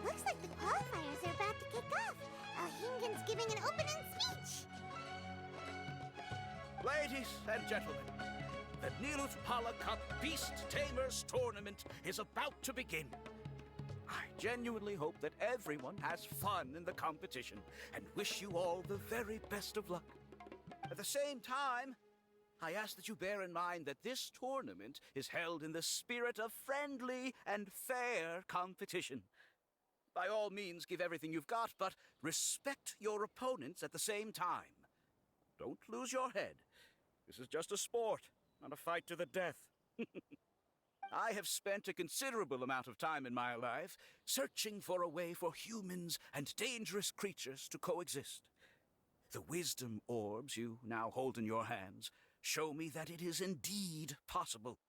Looks like the qualifiers are about to kick off. Alhingen's giving an opening speech. Ladies and gentlemen, the Nilut Pala Cup Beast Tamers Tournament is about to begin. I genuinely hope that everyone has fun in the competition and wish you all the very best of luck. At the same time, I ask that you bear in mind that this tournament is held in the spirit of friendly and fair competition. By all means, give everything you've got, but respect your opponents at the same time. Don't lose your head. This is just a sport, not a fight to the death. I have spent a considerable amount of time in my life searching for a way for humans and dangerous creatures to coexist. The wisdom orbs you now hold in your hands show me that it is indeed possible.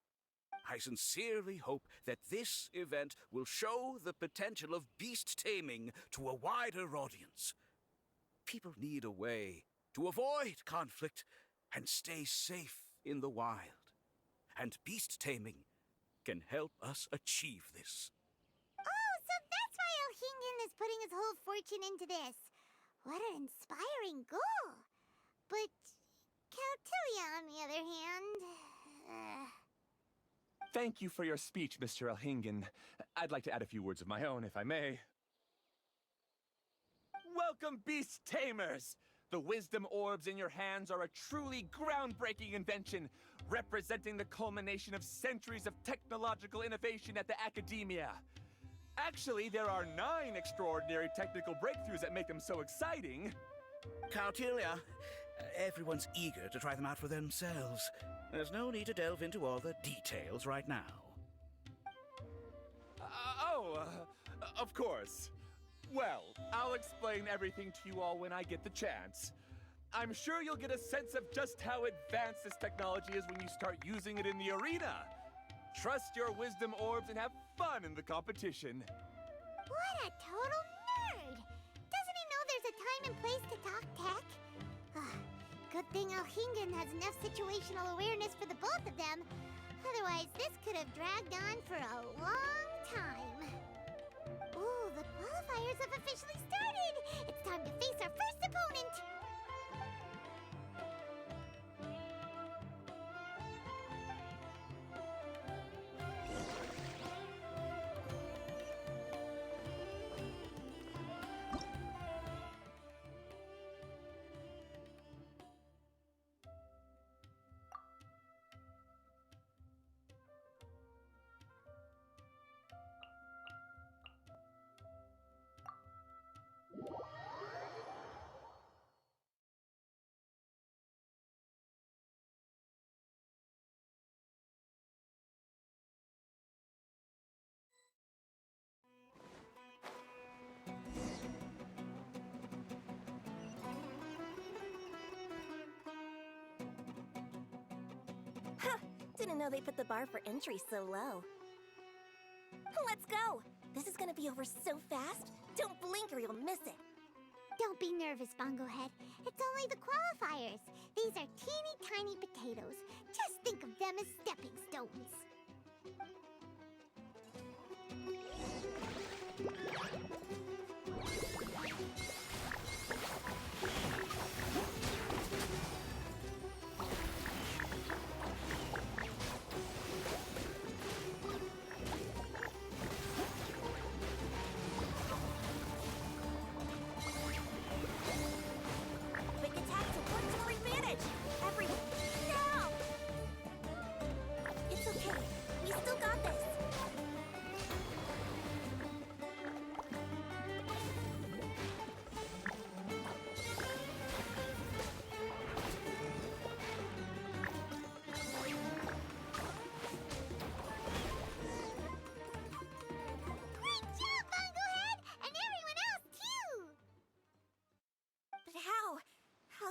I sincerely hope that this event will show the potential of beast taming to a wider audience. People need a way to avoid conflict and stay safe in the wild. And beast taming can help us achieve this. Oh, so that's why Alhingen is putting his whole fortune into this. What an inspiring goal. But Caltilia, on the other hand... Thank you for your speech, Mr. Alhingen. I'd like to add a few words of my own, if I may. Welcome, Beast Tamers! The wisdom orbs in your hands are a truly groundbreaking invention, representing the culmination of centuries of technological innovation at the academia. Actually, there are 9 extraordinary technical breakthroughs that make them so exciting. Caltilia, everyone's eager to try them out for themselves. There's no need to delve into all the details right now. Of course. Well, I'll explain everything to you all when I get the chance. I'm sure you'll get a sense of just how advanced this technology is when you start using it in the arena. Trust your wisdom orbs and have fun in the competition. What a total nerd! Doesn't he know there's a time and place to talk tech? Good thing Alhingen has enough situational awareness for the both of them. Otherwise, this could have dragged on for a long time. Ooh, the qualifiers have officially started! It's time to face our first opponent! Didn't know they put the bar for entry so low. Let's go! This is gonna be over so fast. Don't blink or you'll miss it. Don't be nervous, Bongo Head. It's only the qualifiers. These are teeny tiny potatoes. Just think of them as stepping stones.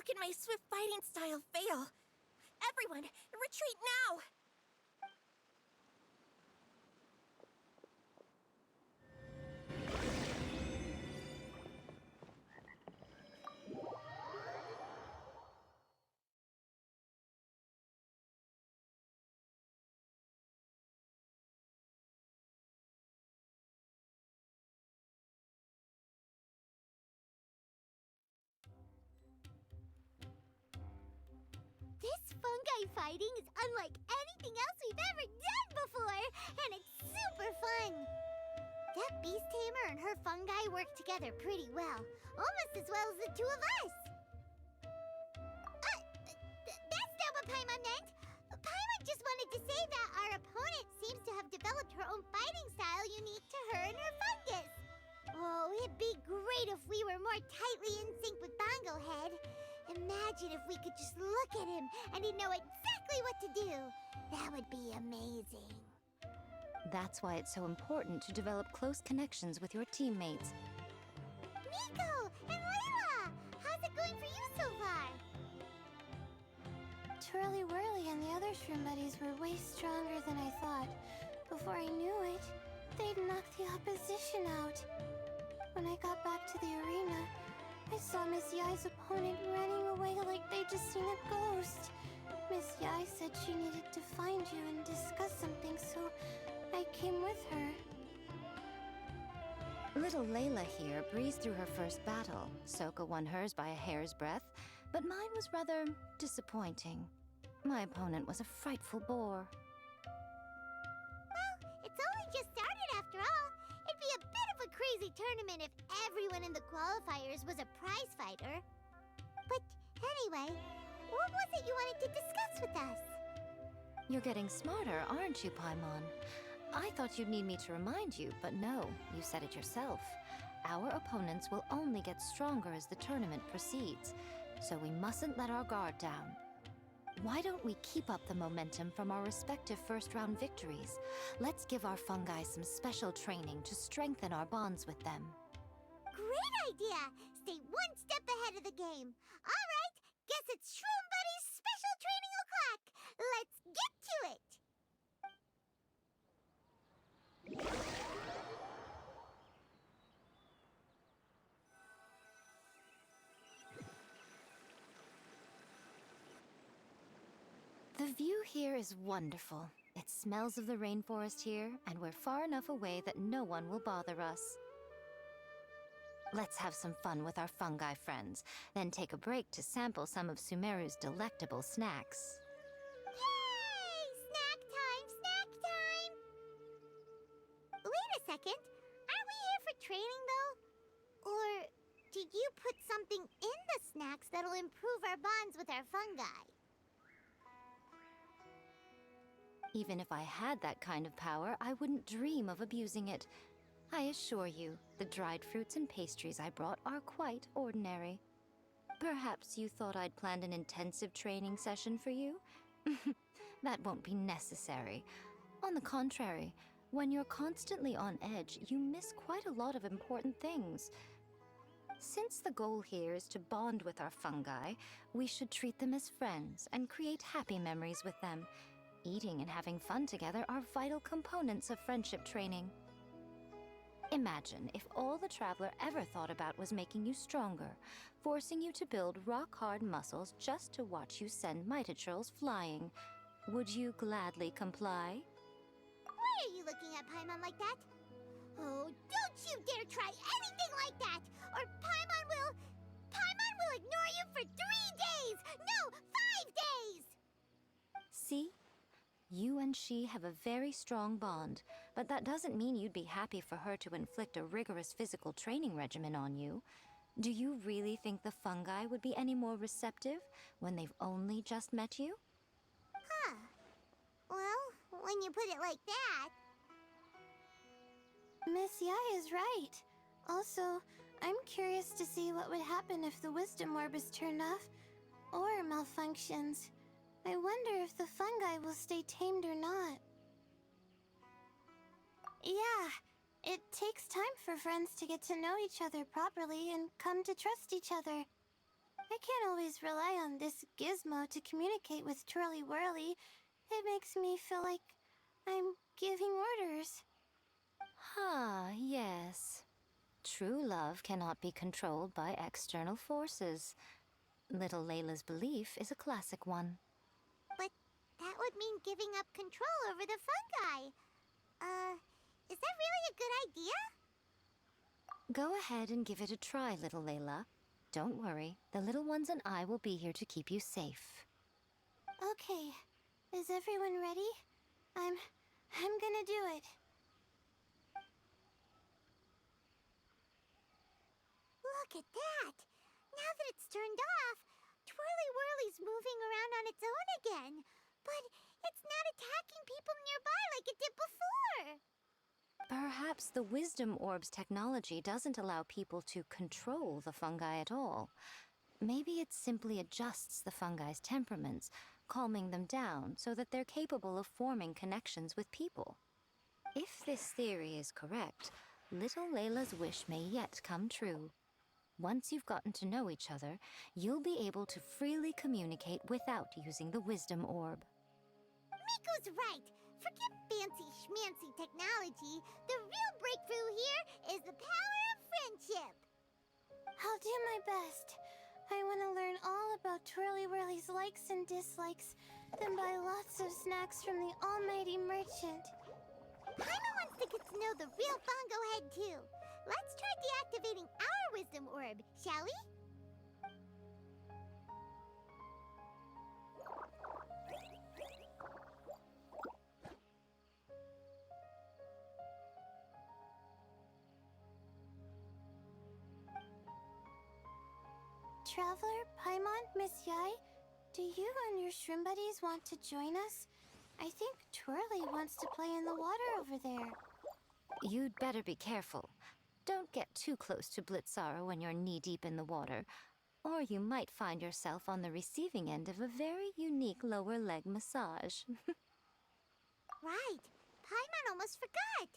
can my swift fighting style fail? Everyone, retreat now! This fungi fighting is unlike anything else we've ever done before, and it's super fun. That beast tamer and her fungi work together pretty well, almost as well as the two of us. That's not what Paimon meant. Paimon just wanted to say that our opponent seems to have developed her own fighting style unique to her and her fungus. Oh, it'd be great if we were more tightly in sync with Bongo Head. Imagine if we could just look at him and he'd know exactly what to do. That would be amazing. That's why it's so important to develop close connections with your teammates. Nico and Layla! How's it going for you so far? Twirly Whirly and the other shroom buddies were way stronger than I thought. Before I knew it, they'd knocked the opposition out. When I got back to the arena, I saw Miss Yai's opponent running away like they'd just seen a ghost. Miss Yai said she needed to find you and discuss something, so I came with her. Little Layla here breezed through her first battle. Soka won hers by a hair's breadth, but mine was rather disappointing. My opponent was a frightful bore. Well, it's only just started after all. It'd be a bit of a crazy tournament if everyone in the qualifiers was a prize fighter. But anyway, what was it you wanted to discuss with us? You're getting smarter, aren't you, Paimon? I thought you'd need me to remind you, but no, you said it yourself. Our opponents will only get stronger as the tournament proceeds, so we mustn't let our guard down. Why don't we keep up the momentum from our respective first-round victories? Let's give our fungi some special training to strengthen our bonds with them. Great idea! Stay one step ahead of the game. All right, guess it's Shroom Buddy's special training o'clock. Let's get to it! The view here is wonderful. It smells of the rainforest here, and we're far enough away that no one will bother us. Let's have some fun with our fungi friends, then take a break to sample some of Sumeru's delectable snacks. Yay! Snack time! Snack time! Wait a second. Aren't we here for training, though? Or did you put something in the snacks that'll improve our bonds with our fungi? Even if I had that kind of power, I wouldn't dream of abusing it. I assure you, the dried fruits and pastries I brought are quite ordinary. Perhaps you thought I'd planned an intensive training session for you? That won't be necessary. On the contrary, when you're constantly on edge, you miss quite a lot of important things. Since the goal here is to bond with our fungi, we should treat them as friends and create happy memories with them. Eating and having fun together are vital components of friendship training. Imagine if all the Traveler ever thought about was making you stronger, forcing you to build rock-hard muscles just to watch you send Mitatrolls flying. Would you gladly comply? Why are you looking at Paimon like that? Oh, don't you dare try anything like that! Or Paimon will ignore you for 3 days! No, 5 days! See? You and she have a very strong bond, but that doesn't mean you'd be happy for her to inflict a rigorous physical training regimen on you. Do you really think the fungi would be any more receptive when they've only just met you? Huh. Well, when you put it like that... Miss Yai is right. Also, I'm curious to see what would happen if the wisdom orb is turned off or malfunctions. I wonder if the fungi will stay tamed or not. Yeah, it takes time for friends to get to know each other properly and come to trust each other. I can't always rely on this gizmo to communicate with Twirly Whirly. It makes me feel like I'm giving orders. Ah, yes. True love cannot be controlled by external forces. Little Layla's belief is a classic one. But that would mean giving up control over the fungi. Is that really a good idea? Go ahead and give it a try, little Layla. Don't worry, the little ones and I will be here to keep you safe. Okay, is everyone ready? I'm gonna do it. Look at that! Now that it's turned off, Twirly Whirly's moving around on its own again. But it's not attacking people nearby like it did before. Perhaps the Wisdom Orb's technology doesn't allow people to control the fungi at all. Maybe it simply adjusts the fungi's temperaments, calming them down so that they're capable of forming connections with people. If this theory is correct, little Layla's wish may yet come true. Once you've gotten to know each other, you'll be able to freely communicate without using the Wisdom Orb. Miko's right. Forget fancy schmancy technology. The real breakthrough here is the power of friendship. I'll do my best. I want to learn all about Twirly Whirly's likes and dislikes, then buy lots of snacks from the almighty merchant. Paimon wants to get to know the real Bongo Head too. Let's try deactivating our Wisdom Orb, shall we? Traveler, Paimon, Miss Yai, do you and your shrimp buddies want to join us? I think Twirly wants to play in the water over there. You'd better be careful. Don't get too close to Blitzara when you're knee-deep in the water, or you might find yourself on the receiving end of a very unique lower leg massage. Right. Paimon almost forgot.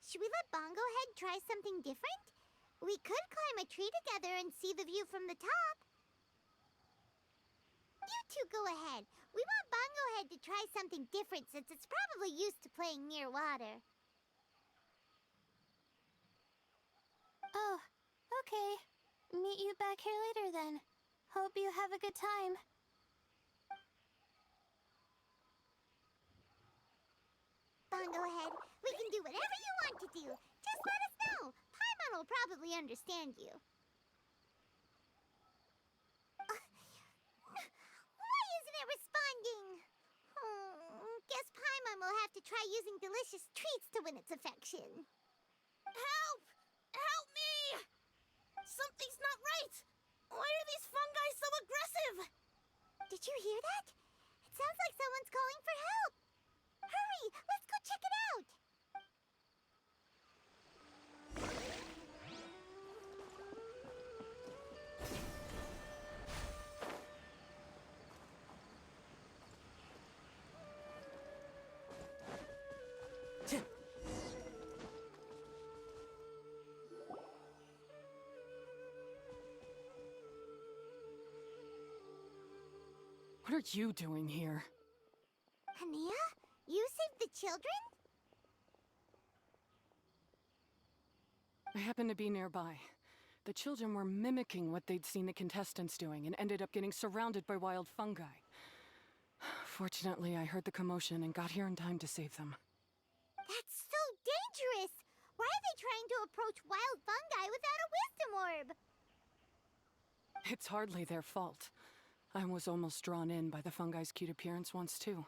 Should we let Bongo Head try something different? We could climb a tree together and see the view from the top. You two go ahead. We want Bongo Head to try something different since it's probably used to playing near water. Oh, okay. Meet you back here later then. Hope you have a good time. Bongo Head, we can do whatever you want to do. Just let us know. Paimon will probably understand you. Why isn't it responding? Guess Paimon will have to try using delicious treats to win its affection. Help! Help me! Something's not right! Why are these fungi so aggressive? Did you hear that? It sounds like someone's calling for help. Hurry, let's go check it out. What are you doing here? Hania, you saved the children? I happened to be nearby. The children were mimicking what they'd seen the contestants doing and ended up getting surrounded by wild fungi. Fortunately, I heard the commotion and got here in time to save them. That's so dangerous! Why are they trying to approach wild fungi without a wisdom orb? It's hardly their fault. I was almost drawn in by the fungi's cute appearance once, too.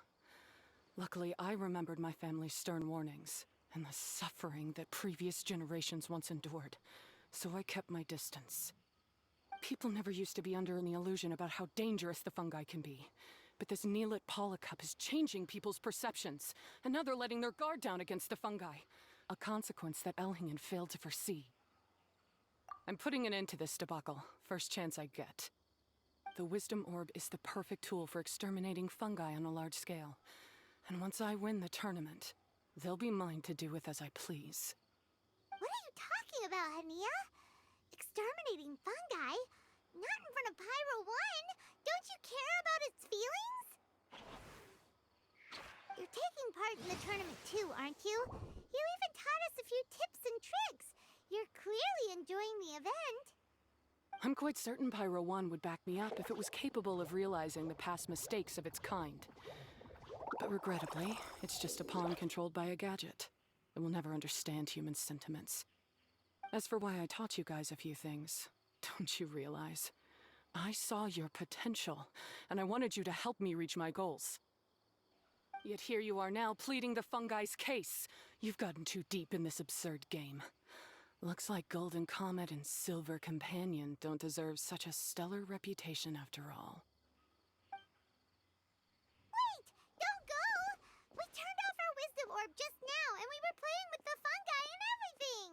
Luckily, I remembered my family's stern warnings and the suffering that previous generations once endured, so I kept my distance. People never used to be under any illusion about how dangerous the fungi can be, but this Neelit polycup is changing people's perceptions, and now they're letting their guard down against the fungi, a consequence that Elhingen failed to foresee. I'm putting an end to this debacle, first chance I get. The Wisdom Orb is the perfect tool for exterminating fungi on a large scale. And once I win the tournament, they'll be mine to do with as I please. What are you talking about, Hania? Exterminating fungi? Not in front of Paimon. Pyro 1. Don't you care about its feelings? You're taking part in the tournament too, aren't you? You even taught us a few tips and tricks. You're clearly enjoying the event. I'm quite certain Pyro 1 would back me up if it was capable of realizing the past mistakes of its kind. But regrettably, it's just a pawn controlled by a gadget. It will never understand human sentiments. As for why I taught you guys a few things, don't you realize? I saw your potential, and I wanted you to help me reach my goals. Yet here you are now, pleading the fungi's case. You've gotten too deep in this absurd game. Looks like Golden Comet and Silver Companion don't deserve such a stellar reputation after all. Wait! Don't go! We turned off our wisdom orb just now, and we were playing with the fungi and everything!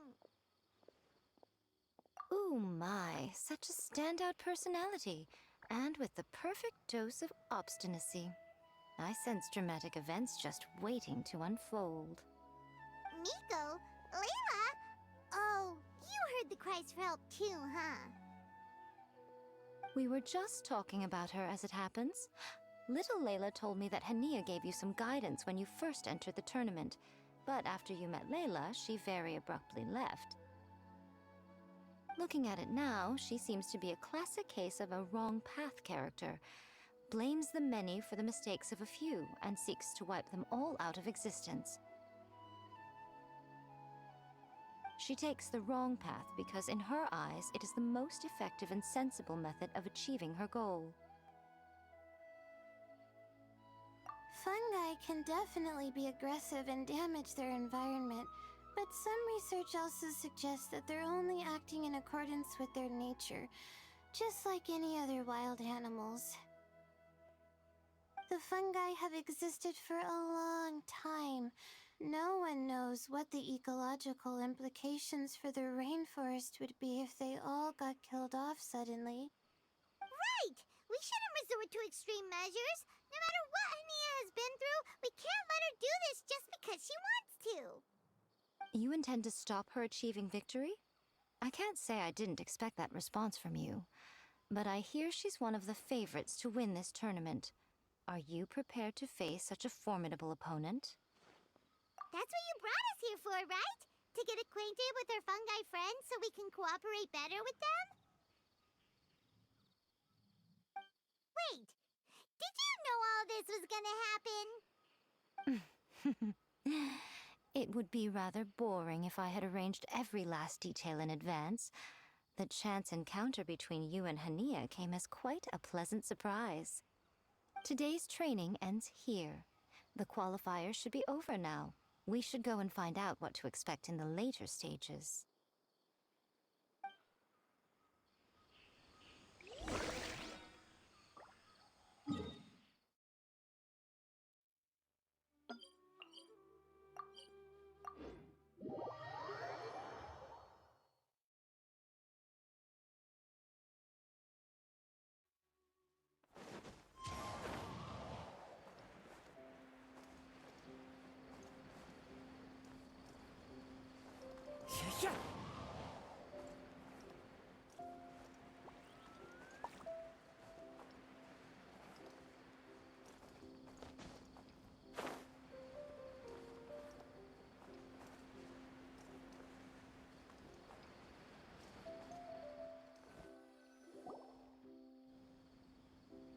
Ooh my, such a standout personality, and with the perfect dose of obstinacy. I sense dramatic events just waiting to unfold. Miko? Layla? Oh, you heard the cries for help too, huh? We were just talking about her as it happens. Little Layla told me that Hania gave you some guidance when you first entered the tournament, but after you met Layla, she very abruptly left. Looking at it now, she seems to be a classic case of a wrong path character. Blames the many for the mistakes of a few, and seeks to wipe them all out of existence. She takes the wrong path because in her eyes, it is the most effective and sensible method of achieving her goal. Fungi can definitely be aggressive and damage their environment, but some research also suggests that they're only acting in accordance with their nature, just like any other wild animals. The fungi have existed for a long time. No one knows what the ecological implications for the rainforest would be if they all got killed off suddenly. Right! We shouldn't resort to extreme measures. No matter what Hania has been through, we can't let her do this just because she wants to. You intend to stop her achieving victory? I can't say I didn't expect that response from you, but I hear she's one of the favorites to win this tournament. Are you prepared to face such a formidable opponent? That's what you brought us here for, right? To get acquainted with our fungi friends so we can cooperate better with them? Wait! Did you know all this was gonna happen? It would be rather boring if I had arranged every last detail in advance. The chance encounter between you and Hania came as quite a pleasant surprise. Today's training ends here. The qualifiers should be over now. We should go and find out what to expect in the later stages. Yeah.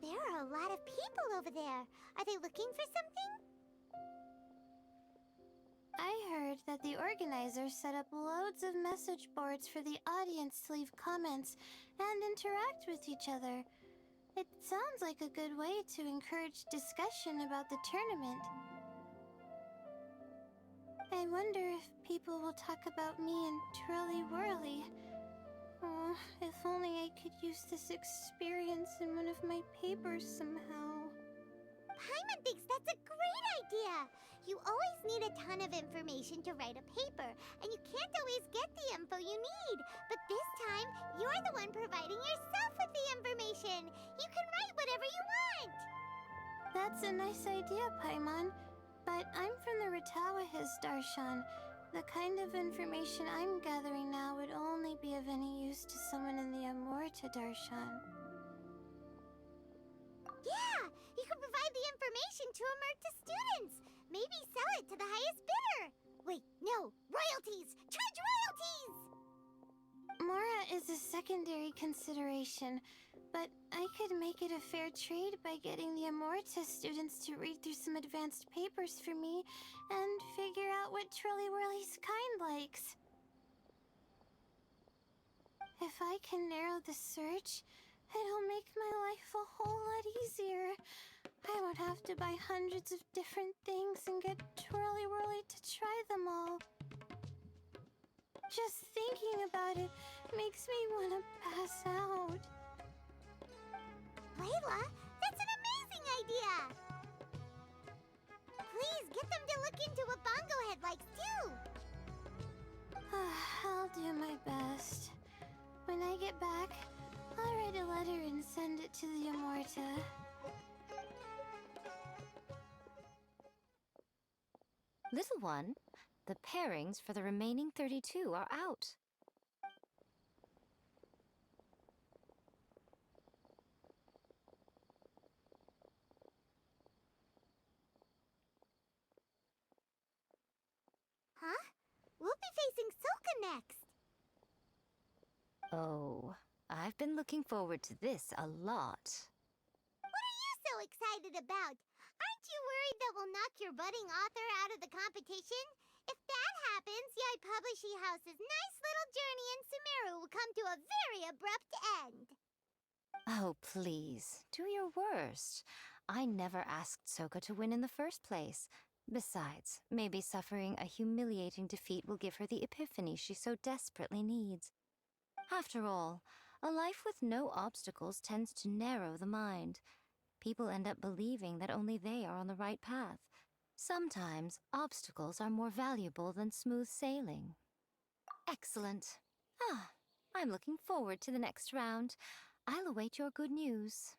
There are a lot of people over there. Are they looking for something? I heard that the organizers set up loads of message boards for the audience to leave comments and interact with each other. It sounds like a good way to encourage discussion about the tournament. I wonder if people will talk about me and Twirly Whirly. Oh, if only I could use this experience in one of my papers somehow. Paimon thinks that's a great idea! You always need a ton of information to write a paper, and you can't always get the info you need. But this time, you're the one providing yourself with the information. You can write whatever you want! That's a nice idea, Paimon. But I'm from the Ratawahiz, Darshan. The kind of information I'm gathering now would only be of any use to someone in the Amorta, Darshan. information to Omerta students. Maybe sell it to the highest bidder. Wait, no, royalties! Charge royalties! Mora is a secondary consideration, but I could make it a fair trade by getting the Amorta students to read through some advanced papers for me and figure out what Trolly Whirly's kind likes. If I can narrow the search, it'll make my life a whole lot easier. I won't have to buy hundreds of different things and get Twirly Whirly to try them all. Just thinking about it makes me want to pass out. Layla, that's an amazing idea! Please get them to look into what Bongo Head likes too! I'll do my best. When I get back, I'll write a letter and send it to the Amorta. Little one, the pairings for the remaining 32 are out. Huh? We'll be facing Soka next. Oh, I've been looking forward to this a lot. What are you so excited about? Aren't you worried that we'll knock your budding author out of the competition? If that happens, Yai Publishing House's nice little journey in Sumeru will come to a very abrupt end. Oh, please, do your worst. I never asked Soka to win in the first place. Besides, maybe suffering a humiliating defeat will give her the epiphany she so desperately needs. After all, a life with no obstacles tends to narrow the mind. People end up believing that only they are on the right path. Sometimes, obstacles are more valuable than smooth sailing. Excellent. Ah, I'm looking forward to the next round. I'll await your good news.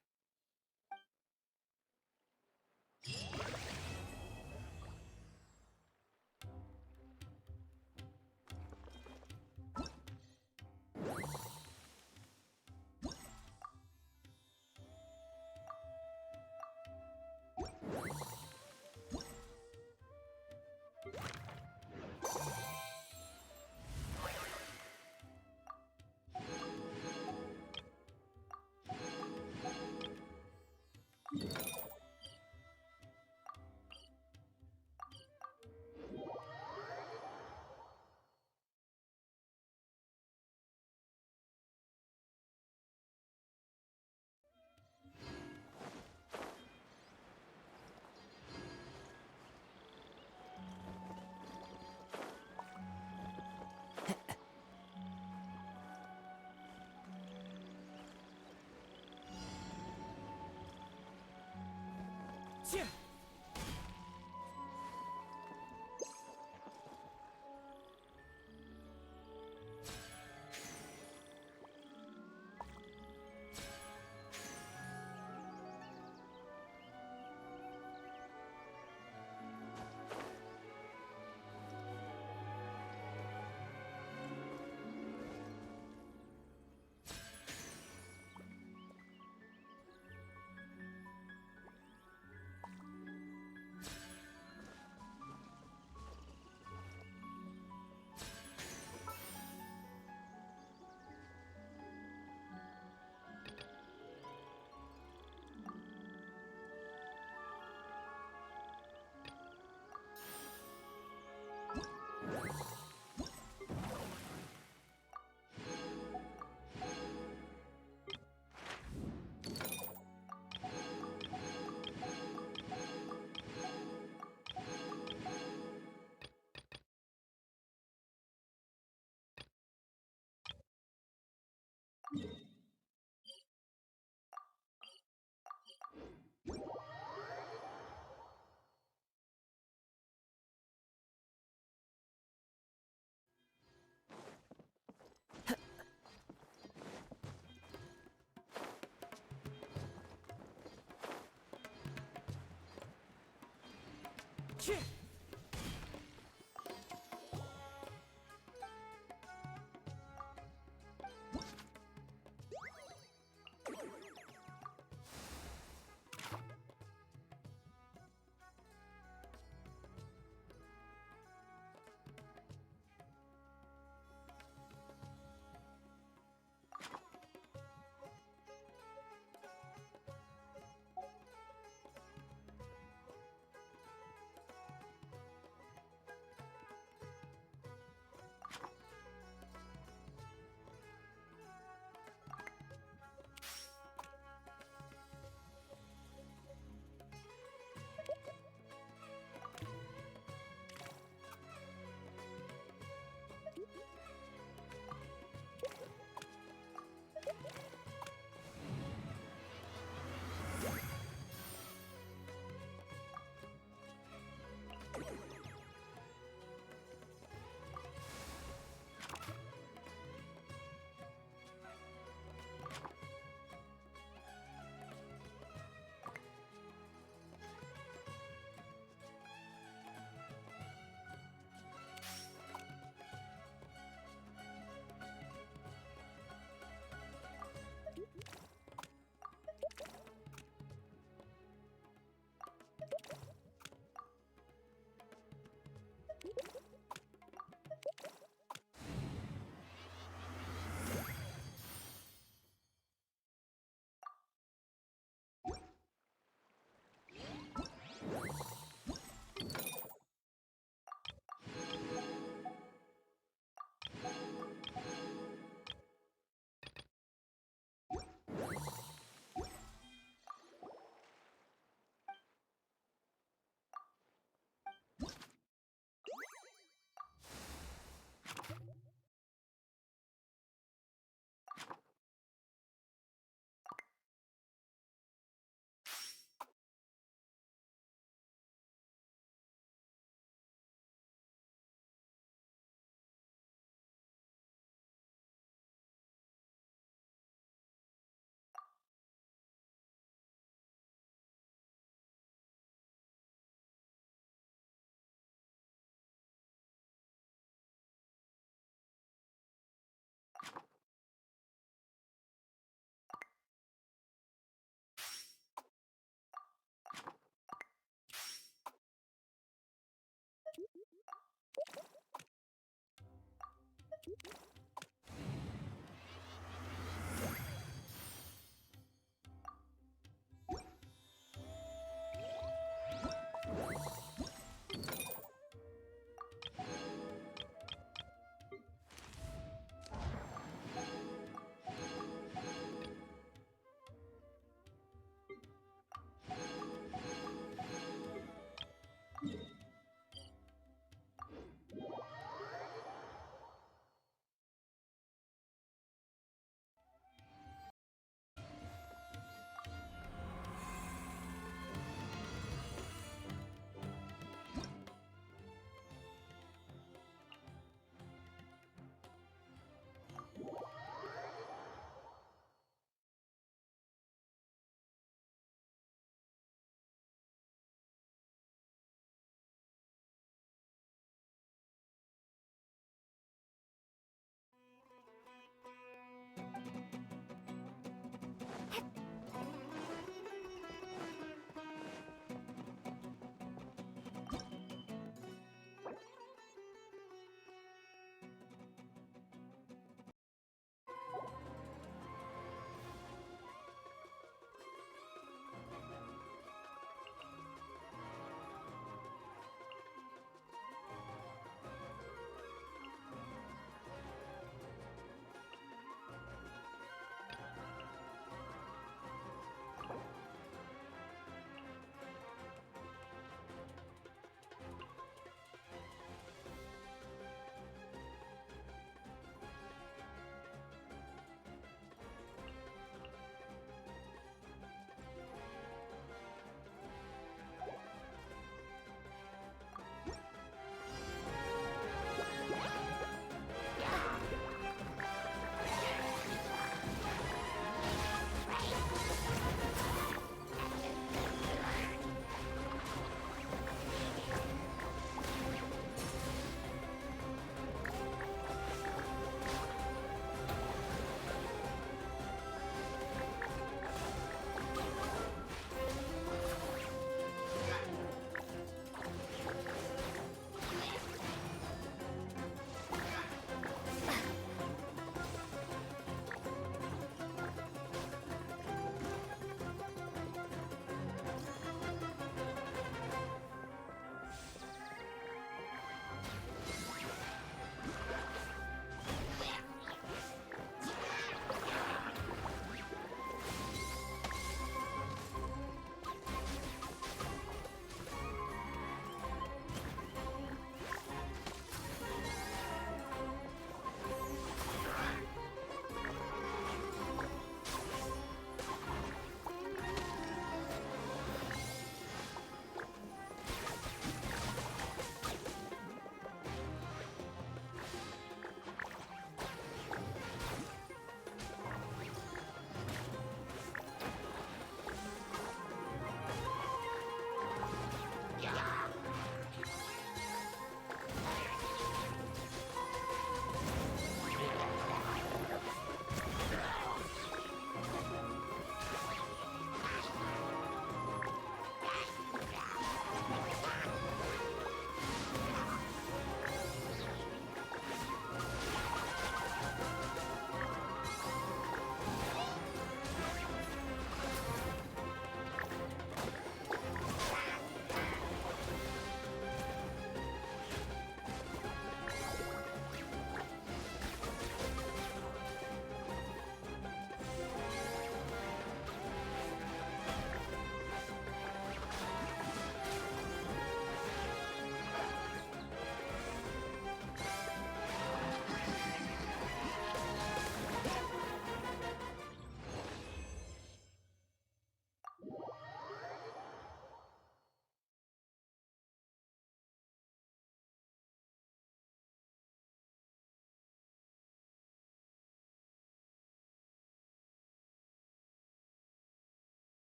Yeah.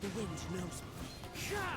The wind knows me. Ha!